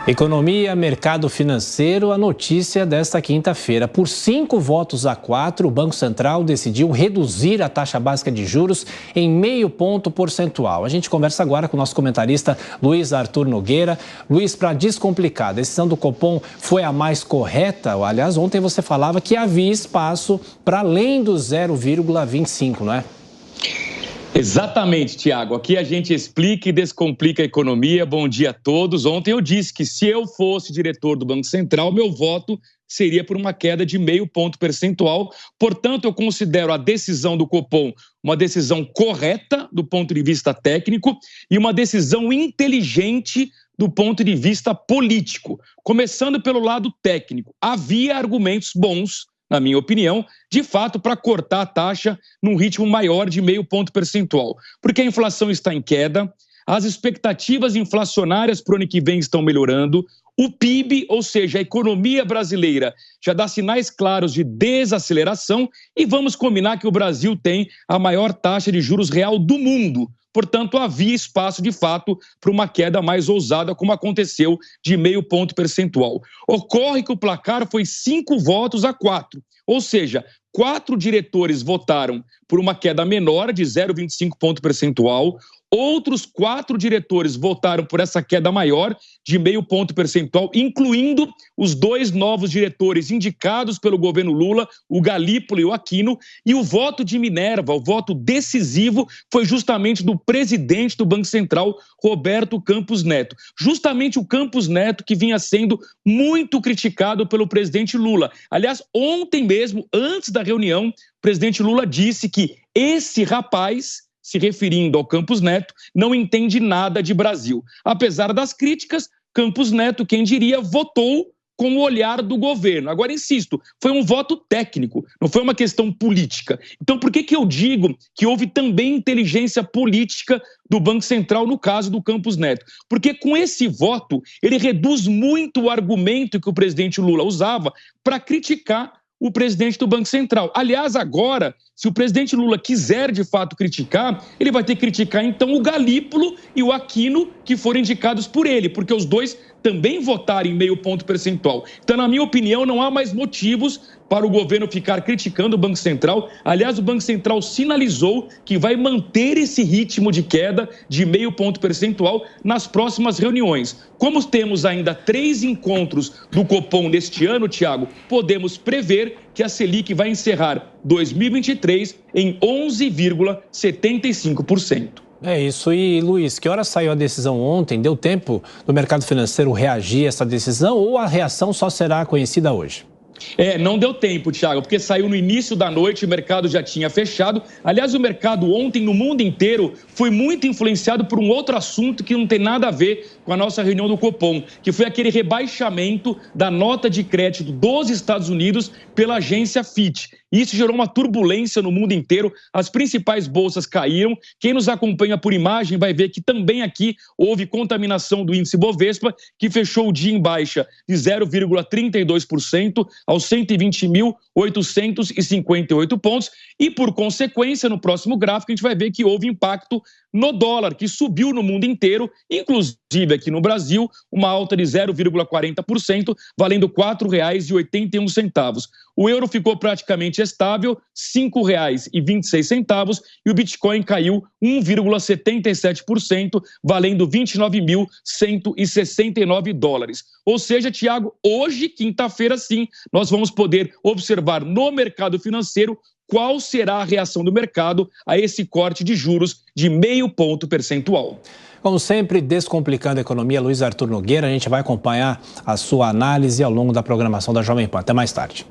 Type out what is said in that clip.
Economia, mercado financeiro, a notícia desta quinta-feira. Por 5 votos a 4, o Banco Central decidiu reduzir a taxa básica de juros em 0,5 ponto percentual. A gente conversa agora com o nosso comentarista Luiz Arthur Nogueira. Luiz, para descomplicar, a decisão do Copom foi a mais correta? Aliás, ontem você falava que havia espaço para além do 0,25, não é? Exatamente, Tiago. Aqui a gente explica e descomplica a economia. Bom dia a todos. Ontem eu disse que se eu fosse diretor do Banco Central, meu voto seria por uma queda de 0,5 ponto percentual. Portanto, eu considero a decisão do Copom uma decisão correta do ponto de vista técnico e uma decisão inteligente do ponto de vista político. Começando pelo lado técnico, havia argumentos bons, na minha opinião, de fato, para cortar a taxa num ritmo maior de 0,5 ponto percentual. Porque a inflação está em queda, as expectativas inflacionárias para o ano que vem estão melhorando, o PIB, ou seja, a economia brasileira, já dá sinais claros de desaceleração e vamos combinar que o Brasil tem a maior taxa de juros real do mundo. Portanto, havia espaço, de fato, para uma queda mais ousada, como aconteceu, de 0,5 ponto percentual. Ocorre que o placar foi 5 votos a 4, ou seja, 4 diretores votaram por uma queda menor de 0,25 ponto percentual, outros 4 diretores votaram por essa queda maior de 0,5 ponto percentual, incluindo os 2 novos diretores indicados pelo governo Lula, o Galípolo e o Aquino, e o voto de Minerva, o voto decisivo, foi justamente do presidente do Banco Central, Roberto Campos Neto. Justamente o Campos Neto que vinha sendo muito criticado pelo presidente Lula. Aliás, ontem mesmo, antes da reunião, o presidente Lula disse que esse rapaz, se referindo ao Campos Neto, não entende nada de Brasil. Apesar das críticas, Campos Neto, quem diria, votou com o olhar do governo. Agora, insisto, foi um voto técnico, não foi uma questão política. Então, por que eu digo que houve também inteligência política do Banco Central no caso do Campos Neto? Porque com esse voto, ele reduz muito o argumento que o presidente Lula usava para criticar o presidente do Banco Central. Aliás, agora, se o presidente Lula quiser de fato criticar, ele vai ter que criticar então o Galípolo e o Aquino, que foram indicados por ele, porque os dois também votaram em 0,5 ponto percentual. Então, na minha opinião, não há mais motivos para o governo ficar criticando o Banco Central. Aliás, o Banco Central sinalizou que vai manter esse ritmo de queda de 0,5 ponto percentual nas próximas reuniões. Como temos ainda 3 encontros do Copom neste ano, Tiago, podemos prever que a Selic vai encerrar 2023 em 11,75%. É isso. E, Luiz, que hora saiu a decisão ontem? Deu tempo do mercado financeiro reagir a essa decisão ou a reação só será conhecida hoje? Não deu tempo, Tiago, porque saiu no início da noite, o mercado já tinha fechado. Aliás, o mercado ontem, no mundo inteiro, foi muito influenciado por um outro assunto que não tem nada a ver com a nossa reunião do Copom, que foi aquele rebaixamento da nota de crédito dos Estados Unidos pela agência Fitch. Isso gerou uma turbulência no mundo inteiro, as principais bolsas caíram. Quem nos acompanha por imagem vai ver que também aqui houve contaminação do índice Bovespa, que fechou o dia em baixa de 0,32% aos 120.858 pontos. E, por consequência, no próximo gráfico, a gente vai ver que houve impacto no dólar, que subiu no mundo inteiro, inclusive aqui no Brasil, uma alta de 0,40%, valendo R$ 4,81. O euro ficou praticamente estável, R$ 5,26, e o Bitcoin caiu 1,77%, valendo 29.169 dólares. Ou seja, Tiago, hoje, quinta-feira, sim, nós vamos poder observar no mercado financeiro qual será a reação do mercado a esse corte de juros de 0,5 ponto percentual. Como sempre, descomplicando a economia, Luiz Arthur Nogueira, a gente vai acompanhar a sua análise ao longo da programação da Jovem Pan. Até mais tarde.